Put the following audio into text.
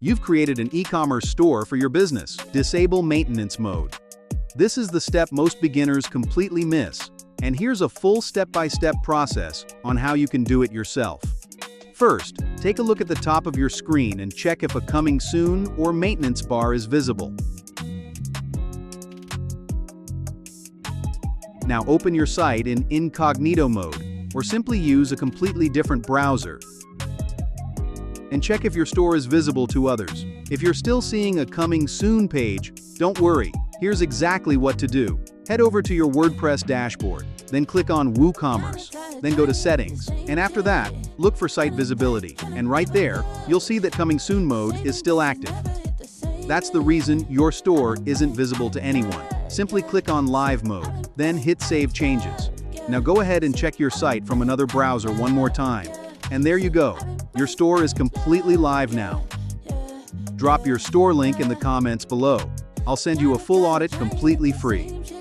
You've created an e-commerce store for your business. Disable maintenance mode. This is the step most beginners completely miss, and here's a full step-by-step process on how you can do it yourself. First, take a look at the top of your screen and check if a "Coming Soon" or maintenance bar is visible. Now open your site in incognito mode, or simply use a completely different browser, and check if your store is visible to others. If you're still seeing a "Coming Soon" page, don't worry, here's exactly what to do. Head over to your WordPress dashboard, then click on WooCommerce, then go to Settings, and after that, look for Site Visibility, and right there, you'll see that "Coming Soon" mode is still active. That's the reason your store isn't visible to anyone. Simply click on Live mode, then hit Save Changes. Now go ahead and check your site from another browser one more time. And there you go, your store is completely live now. Drop your store link in the comments below. I'll send you a full audit completely free.